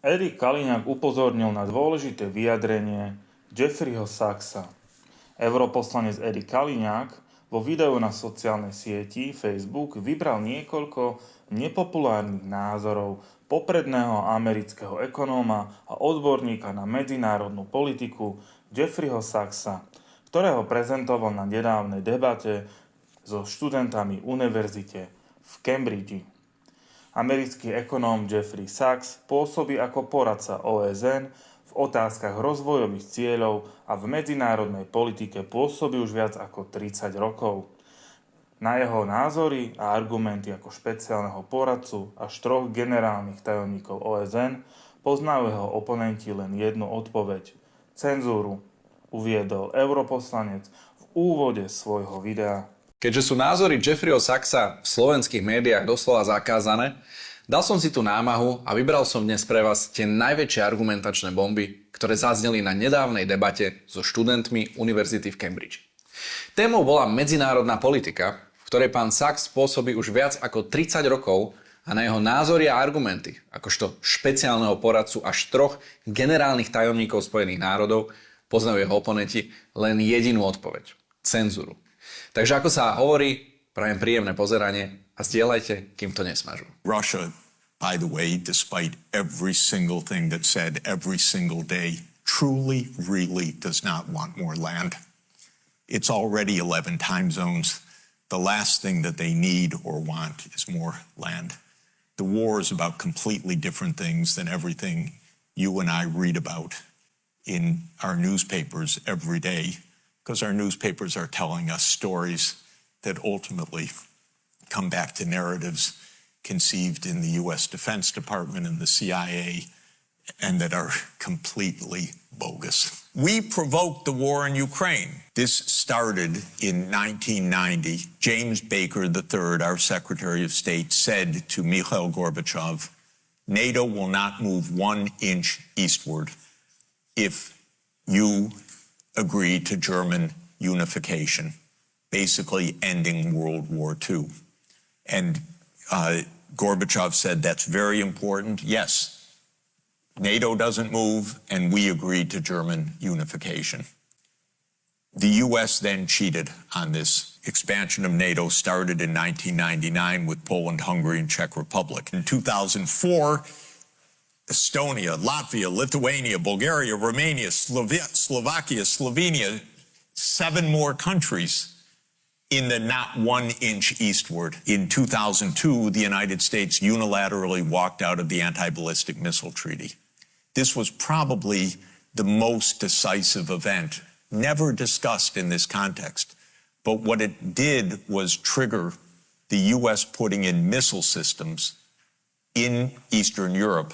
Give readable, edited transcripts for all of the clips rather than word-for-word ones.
Kaliňák upozornil na dôležité vyjadrenie Jeffreyho Sachsa. Europoslanec Kaliňák vo videu na sociálnej sieti Facebook vybral niekoľko nepopulárnych názorov popredného amerického ekonóma a odborníka na medzinárodnú politiku Jeffreyho Sachsa, ktorého prezentoval na nedávnej debate so študentami univerzite v Cambridge. Americký ekonóm Jeffrey Sachs pôsobí ako poradca OSN v otázkach rozvojových cieľov a v medzinárodnej politike pôsobí už viac ako 30 rokov. Na jeho názory a argumenty ako špeciálneho poradcu až 3 generálnych tajomníkov OSN poznajú jeho oponenti len jednu odpoveď – cenzúru, uviedol europoslanec v úvode svojho videa. Keďže sú názory Jeffreyho Sachsa v slovenských médiách doslova zakázané, dal som si tú námahu a vybral som dnes pre vás tie najväčšie argumentačné bomby, ktoré zazneli na nedávnej debate so študentmi univerzity v Cambridge. Témou bola medzinárodná politika, v ktorej pán Sachs pôsobí už viac ako 30 rokov a na jeho názory a argumenty, akožto špeciálneho poradcu až 3 generálnych tajomníkov Spojených národov, poznajú jeho oponenti len jedinú odpoveď – cenzúru. Takže ako sa hovorí, prajem príjemné pozeranie a zdieľajte, kým to nesmažú. Russia, by the way, despite every single thing that's said every single day, truly, really does not want more land. It's already 11 time zones. The last thing that they need or want is more land. The war is about completely different things than everything you and I read about in our newspapers every day, because our newspapers are telling us stories that ultimately come back to narratives conceived in the U.S. Defense Department and the CIA, and that are completely bogus. We provoked the war in Ukraine. This started in 1990. James Baker III, our Secretary of State, said to Mikhail Gorbachev, NATO will not move 1 inch eastward if you agree to German unification, basically ending World War II. And Gorbachev said that's very important. Yes, NATO doesn't move, and we agreed to German unification. The U.S. then cheated on this. Expansion of NATO started in 1999 with Poland, Hungary, and Czech Republic. In 2004, Estonia, Latvia, Lithuania, Bulgaria, Romania, Slovakia, Slovenia, 7 more countries in the not 1 inch eastward. In 2002, the United States unilaterally walked out of the Anti-Ballistic Missile Treaty. This was probably the most decisive event, never discussed in this context. But what it did was trigger the U.S. putting in missile systems in Eastern Europe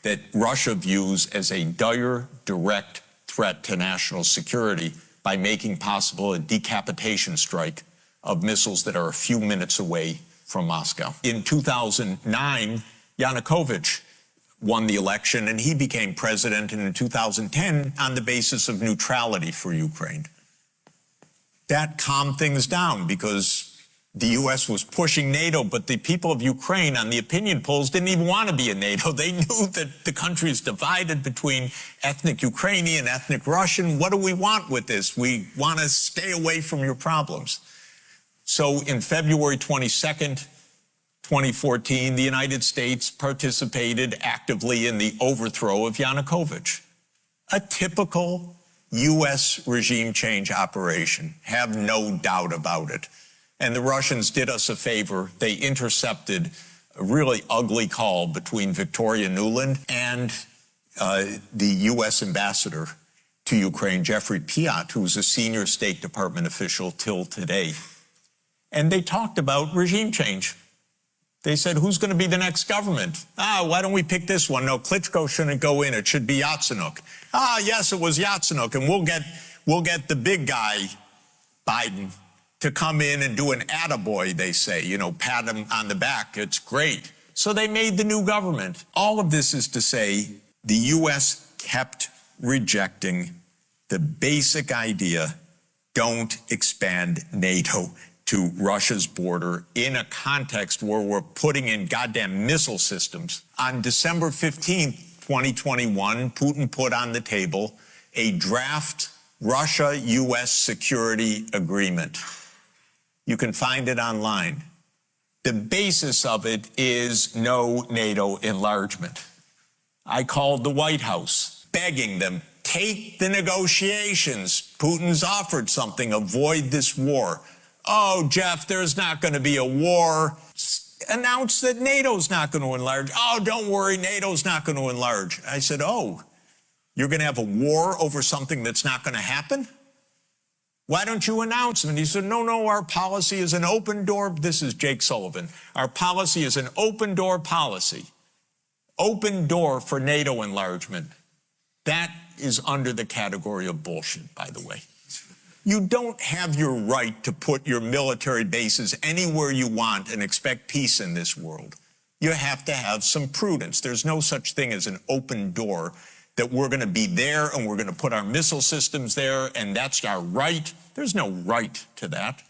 that Russia views as a dire, direct threat to national security by making possible a decapitation strike of missiles that are a few minutes away from Moscow. In 2009, Yanukovych won the election and he became president in 2010 on the basis of neutrality for Ukraine. That calmed things down because the U.S. was pushing NATO, but the people of Ukraine on the opinion polls didn't even want to be in NATO. They knew that the country is divided between ethnic Ukrainian, ethnic Russian. What do we want with this? We want to stay away from your problems. So in February 22nd, 2014, the United States participated actively in the overthrow of Yanukovych. A typical U.S. regime change operation, have no doubt about it. And the Russians did us a favor. They intercepted a really ugly call between Victoria Nuland and the U.S. ambassador to Ukraine, Jeffrey Piat, who was a senior State Department official till today. And they talked about regime change. They said, who's going to be the next government? Why don't we pick this one? No, Klitschko shouldn't go in. It should be Yatsenuk. Yes, it was Yatsenuk. And we'll get the big guy, Biden, to come in and do an attaboy, they say, pat him on the back. It's great. So they made the new government. All of this is to say the U.S. kept rejecting the basic idea, don't expand NATO to Russia's border in a context where we're putting in goddamn missile systems. On December 15th, 2021, Putin put on the table a draft Russia-U.S. security agreement. You can find it online. The basis of it is no NATO enlargement. I called the White House, begging them, take the negotiations. Putin's offered something, avoid this war. Oh, Jeff, there's not going to be a war. Announce that NATO's not going to enlarge. Oh, don't worry, NATO's not going to enlarge. I said, oh, you're going to have a war over something that's not going to happen? Why don't you announce them? And he said, no, our policy is an open door. This is Jake Sullivan. Our policy is an open door policy. Open door for NATO enlargement. That is under the category of bullshit, by the way. You don't have your right to put your military bases anywhere you want and expect peace in this world. You have to have some prudence. There's no such thing as an open door that we're going to be there and we're going to put our missile systems there and that's our right. There's no right to that.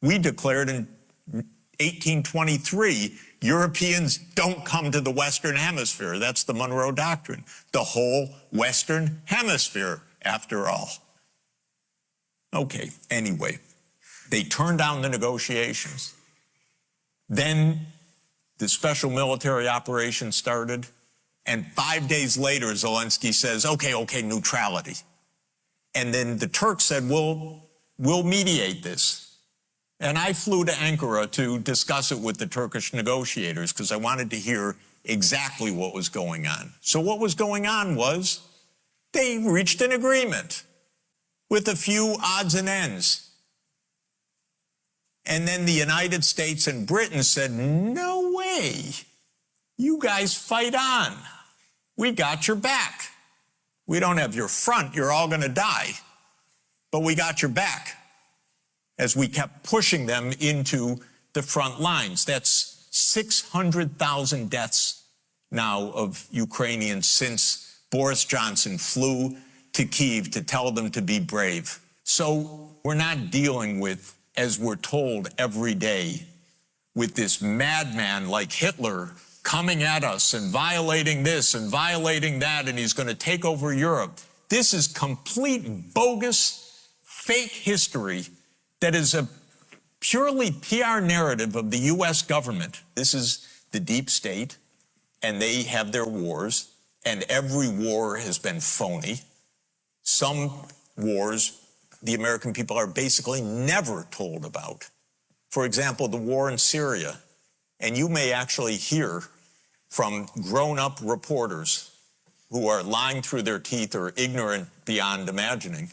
We declared in 1823, Europeans don't come to the Western Hemisphere. That's the Monroe Doctrine. The whole Western Hemisphere, after all. Okay, anyway, they turned down the negotiations. Then the special military operation started, and 5 days later, Zelensky says, okay, neutrality. And then the Turks said, we'll mediate this. And I flew to Ankara to discuss it with the Turkish negotiators because I wanted to hear exactly what was going on. So what was going on was they reached an agreement with a few odds and ends. And then the United States and Britain said, no way, you guys fight on. We got your back. We don't have your front, you're all gonna die. But we got your back as we kept pushing them into the front lines. That's 600,000 deaths now of Ukrainians since Boris Johnson flew to Kyiv to tell them to be brave. So we're not dealing with, as we're told every day, with this madman like Hitler coming at us and violating this and violating that, and he's going to take over Europe. This is complete bogus, fake history that is a purely PR narrative of the U.S. government. This is the deep state, and they have their wars, and every war has been phony. Some wars the American people are basically never told about. For example, the war in Syria. And you may actually hear from grown-up reporters who are lying through their teeth or ignorant beyond imagining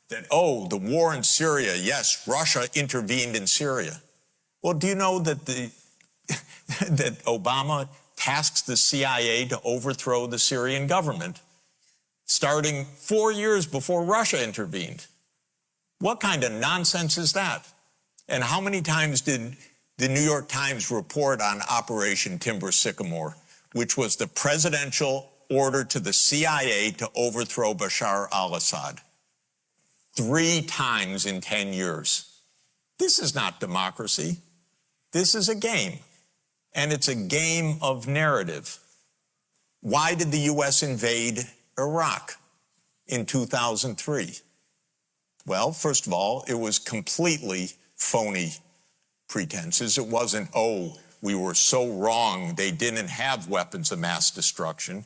that, oh, the war in Syria, yes, Russia intervened in Syria. Well, do you know that that Obama tasks the CIA to overthrow the Syrian government, starting 4 years before Russia intervened? What kind of nonsense is that? And how many times did the New York Times report on Operation Timber Sycamore, which was the presidential order to the CIA to overthrow Bashar al-Assad? 3 times in 10 years. This is not democracy. This is a game. And it's a game of narrative. Why did the U.S. invade Iraq in 2003? Well, first of all, it was completely phony pretenses. It wasn't, oh, we were so wrong, they didn't have weapons of mass destruction.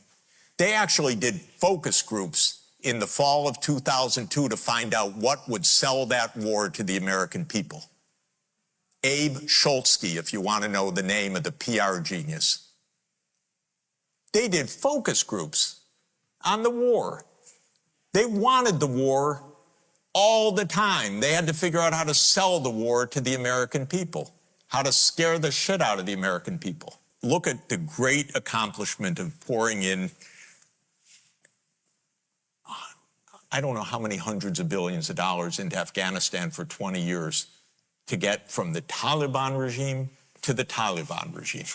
They actually did focus groups in the fall of 2002 to find out what would sell that war to the American people. Abe Schultzky, if you want to know the name of the PR genius. They did focus groups on the war. They wanted the war all the time. They had to figure out how to sell the war to the American people, how to scare the shit out of the American people. Look at the great accomplishment of pouring in, I don't know how many hundreds of billions of dollars into Afghanistan for 20 years to get from the Taliban regime to the Taliban regime.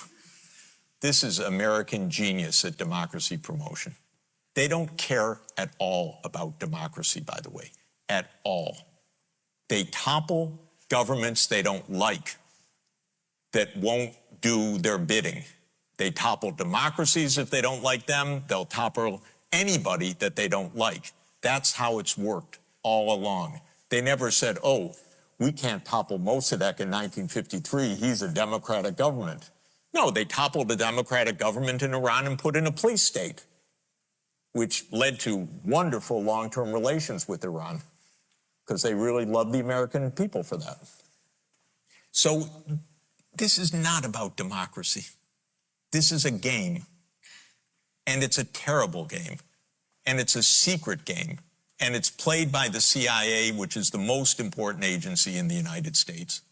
This is American genius at democracy promotion. They don't care at all about democracy, by the way. At all. They topple governments they don't like that won't do their bidding. They topple democracies if they don't like them. They'll topple anybody that they don't like. That's how it's worked all along. They never said, oh, we can't topple Mossadegh in 1953. He's a democratic government. No, they toppled the democratic government in Iran and put in a police state, which led to wonderful long-term relations with Iran because they really love the American people for that. So this is not about democracy. This is a game, and it's a terrible game, and it's a secret game, and it's played by the CIA, which is the most important agency in the United States.